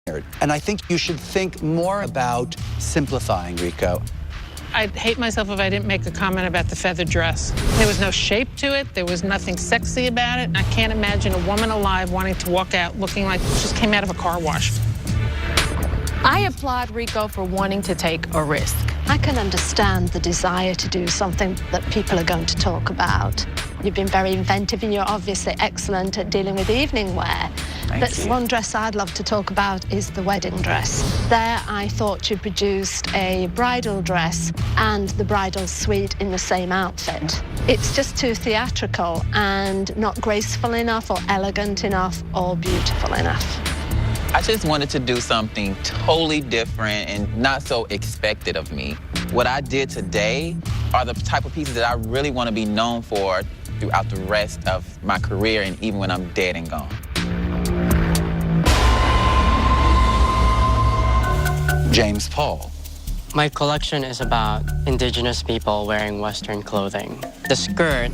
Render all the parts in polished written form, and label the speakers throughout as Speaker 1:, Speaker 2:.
Speaker 1: And I think you should think more about simplifying, Rico.
Speaker 2: I'd hate myself if I didn't make a comment about the feather dress. There was no shape to it. There was nothing sexy about it. I can't imagine a woman alive wanting to walk out looking like she just came out of a car wash.
Speaker 3: I applaud Rico for wanting to take a risk.
Speaker 4: I can understand the desire to do something that people are going to talk about. You've been very inventive and you're obviously excellent at dealing with evening wear. But one dress I'd love to talk about is the wedding dress. There I thought you produced a bridal dress and the bridal suite in the same outfit. It's just too theatrical and not graceful enough or elegant enough or beautiful enough.
Speaker 5: I just wanted to do something totally different and not so expected of me. What I did today are the type of pieces that I really want to be known for throughout the rest of my career and even when I'm dead and gone.
Speaker 1: James Paul.
Speaker 6: My collection is about indigenous people wearing Western clothing. The skirt,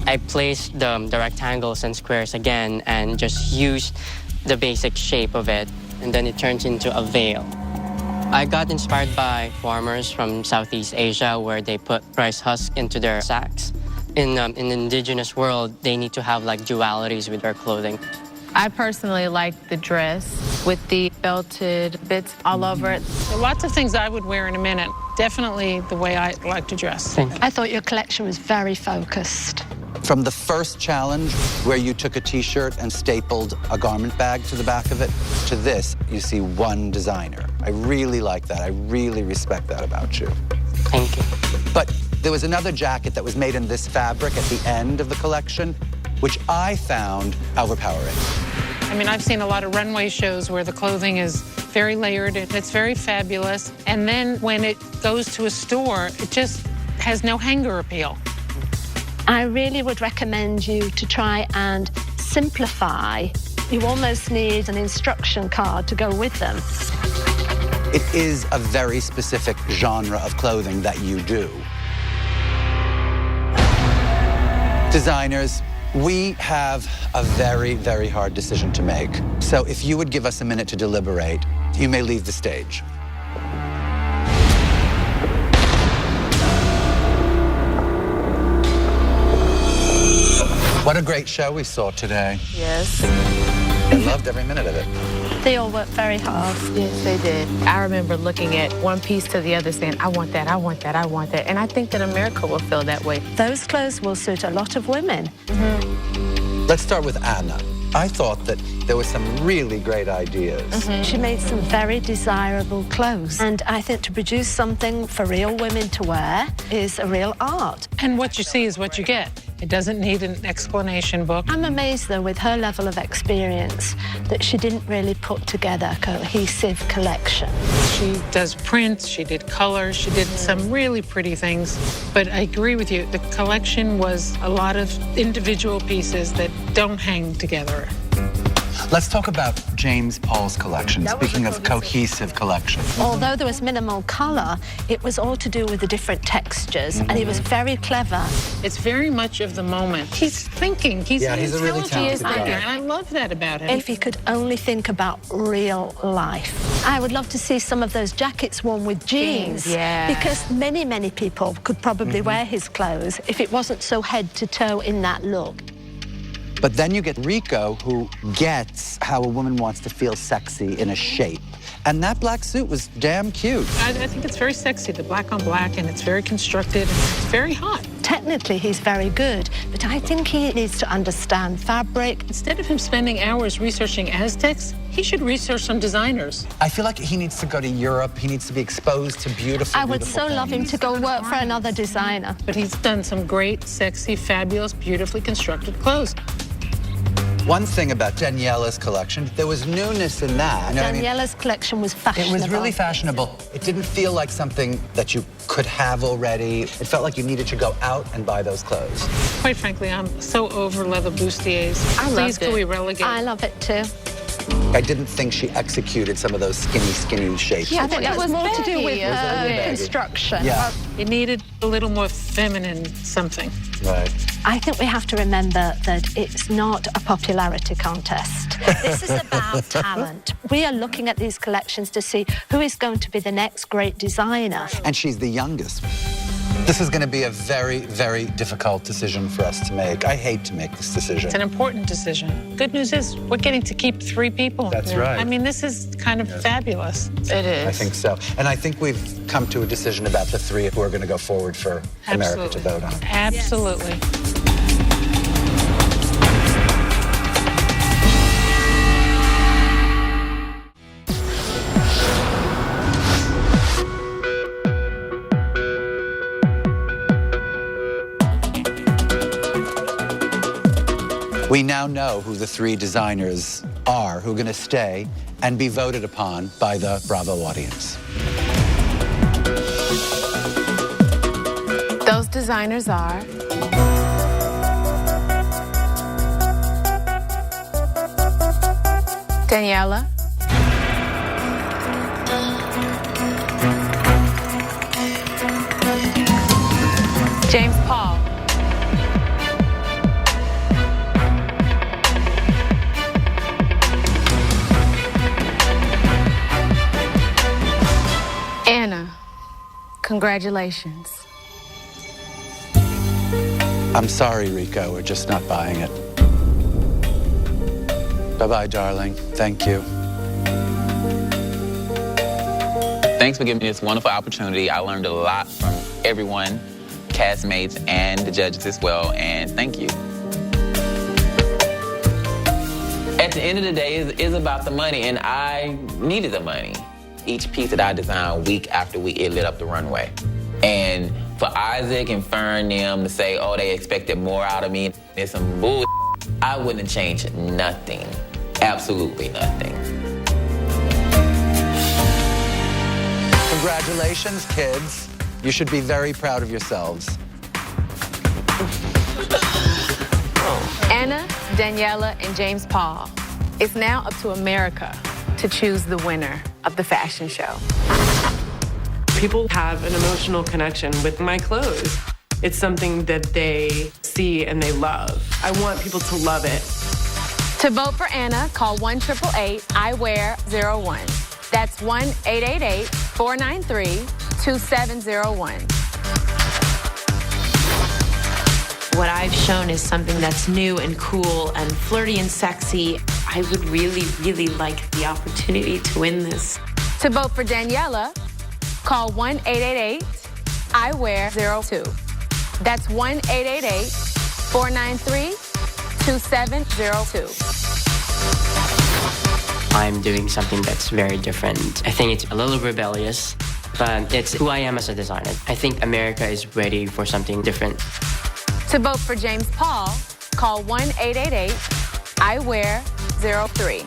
Speaker 6: I placed the rectangles and squares again and just used the basic shape of it, and then it turns into a veil. I got inspired by farmers from Southeast Asia where they put rice husk into their sacks. In the indigenous world, they need to have like dualities with their clothing.
Speaker 3: I personally like the dress with the belted bits all over it.
Speaker 2: There are lots of things I would wear in a minute. Definitely the way I like to dress.
Speaker 4: I thought your collection was very focused.
Speaker 1: From the first challenge, where you took a T-shirt and stapled a garment bag to the back of it, to this, you see one designer. I really like that. I really respect that about you.
Speaker 6: Thank you.
Speaker 1: But there was another jacket that was made in this fabric at the end of the collection, which I found overpowering.
Speaker 2: I mean, I've seen a lot of runway shows where the clothing is very layered and it's very fabulous. And then when it goes to a store, it just has no hanger appeal.
Speaker 4: I really would recommend you to try and simplify. You almost need an instruction card to go with them.
Speaker 1: It is a very specific genre of clothing that you do. Designers, we have a very, very hard decision to make. So if you would give us a minute to deliberate, you may leave the stage. What a great show we saw today.
Speaker 3: Yes.
Speaker 1: I loved every minute of it.
Speaker 4: They all worked very hard.
Speaker 3: Yes, they did. I remember looking at one piece to the other saying, I want that, I want that, I want that. And I think that America will feel that way.
Speaker 4: Those clothes will suit a lot of women.
Speaker 1: Let's start with Anna. I thought that there were some really great ideas.
Speaker 4: She made some very desirable clothes. And I think to produce something for real women to wear is a real art.
Speaker 2: And what you see is what you get. It doesn't need an explanation book.
Speaker 4: I'm amazed, though, with her level of experience, that she didn't really put together a cohesive collection.
Speaker 2: She does prints, she did colors, she did some really pretty things. But I agree with you, the collection was a lot of individual pieces that don't hang together.
Speaker 1: Let's talk about James Paul's collection, speaking of cohesive collection.
Speaker 4: Although there was minimal color, it was all to do with the different textures, and he was very clever.
Speaker 2: It's very much of the moment. He's thinking. He's
Speaker 1: a really talented guy.
Speaker 2: And I love that about him.
Speaker 4: If he could only think about real life. I would love to see some of those jackets worn with jeans.
Speaker 3: Yeah.
Speaker 4: Because many, many people could probably wear his clothes if it wasn't so head to toe in that look.
Speaker 1: But then you get Rico, who gets how a woman wants to feel sexy in a shape. And that black suit was damn cute.
Speaker 2: I think it's very sexy, the black on black, and it's very constructed, and it's very hot.
Speaker 4: Technically, he's very good, but I think he needs to understand fabric.
Speaker 2: Instead of him spending hours researching Aztecs, he should research some designers.
Speaker 1: I feel like he needs to go to Europe. He needs to be exposed to beautiful,
Speaker 4: I would so love him to go work for another designer.
Speaker 2: But he's done some great, sexy, fabulous, beautifully constructed clothes.
Speaker 1: One thing about Daniela's collection, there was newness in that. You know
Speaker 4: Daniela's collection was fashionable.
Speaker 1: It was really fashionable. It didn't feel like something that you could have already. It felt like you needed to go out and buy those clothes.
Speaker 2: Quite frankly, I'm so over leather bustiers.
Speaker 3: I loved
Speaker 2: Please, can
Speaker 3: it.
Speaker 2: we relegate?
Speaker 4: I love it too.
Speaker 1: I didn't think she executed some of those skinny shapes.
Speaker 4: I think that was more to do with
Speaker 1: baggy?
Speaker 4: construction.
Speaker 1: Yeah.
Speaker 2: It needed a little more feminine something.
Speaker 1: Right.
Speaker 4: I think we have to remember that it's not a popularity contest. This is about talent. We are looking at these collections to see who is going to be the next great designer.
Speaker 1: And she's the youngest. This is going to be a very, very difficult decision for us to make. I hate to make this decision.
Speaker 2: It's an important decision. Good news is we're getting to keep 3 people.
Speaker 1: That's right.
Speaker 2: I mean, this is kind of fabulous.
Speaker 3: It is.
Speaker 1: I think so. And I think we've come to a decision about the 3 who are going to go forward for America to vote on.
Speaker 2: Absolutely.
Speaker 1: We now know who the 3 designers are who are going to stay and be voted upon by the Bravo audience.
Speaker 3: Those designers are Daniela, James Paul, Anna. Congratulations.
Speaker 1: I'm sorry, Rico. We're just not buying it. Bye-bye, darling. Thank you.
Speaker 5: Thanks for giving me this wonderful opportunity. I learned a lot from everyone, castmates and the judges as well, and thank you. At the end of the day, it's about the money, and I needed the money. Each piece that I designed week after week, it lit up the runway. And for Isaac and Fern them to say, oh, they expected more out of me, it's some bull. I wouldn't have changed nothing. Absolutely nothing.
Speaker 1: Congratulations, kids. You should be very proud of yourselves.
Speaker 3: Anna, Daniela, and James Paul. It's now up to America to choose the winner of the fashion show.
Speaker 7: People have an emotional connection with my clothes. It's something that they see and they love. I want people to love it.
Speaker 3: To vote for Anna, call 1-888-I-WEAR-01. That's 1-888-493-2701.
Speaker 8: What I've shown is something that's new and cool and flirty and sexy. I would really, really like the opportunity to win this.
Speaker 3: To vote for Daniela, call 1-888-I-WEAR-02. That's 1-888-493-2702.
Speaker 6: I'm doing something that's very different. I think it's a little rebellious, but it's who I am as a designer. I think America is ready for something different.
Speaker 3: To vote for James Paul, call 1-888-I-WEAR-03.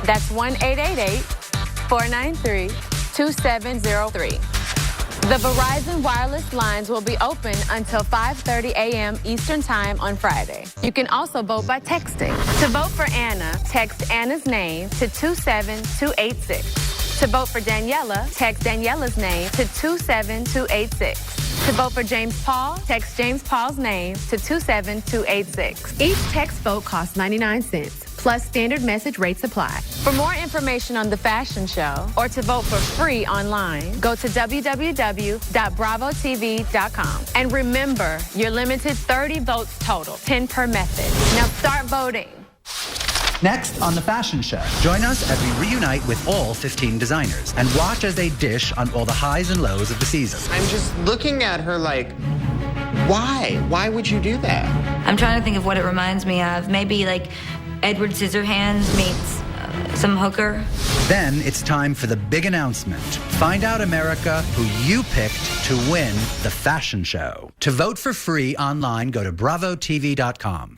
Speaker 3: That's 1-888-493-2703. The Verizon wireless lines will be open until 5:30 a.m. Eastern Time on Friday. You can also vote by texting. To vote for Anna, text Anna's name to 27286. To vote for Daniela, text Daniela's name to 27286. To vote for James Paul, text James Paul's name to 27286. Each text vote costs 99 cents. Plus standard message rates apply. For more information on the fashion show or to vote for free online, go to www.bravotv.com. And remember, you're limited 30 votes total, 10 per method. Now start voting.
Speaker 9: Next on The Fashion Show, join us as we reunite with all 15 designers and watch as they dish on all the highs and lows of the season.
Speaker 10: I'm just looking at her like, why? Why would you do that?
Speaker 11: I'm trying to think of what it reminds me of. Maybe like Edward Scissorhands meets some hooker.
Speaker 9: Then it's time for the big announcement. Find out, America, who you picked to win The Fashion Show. To vote for free online, go to bravotv.com.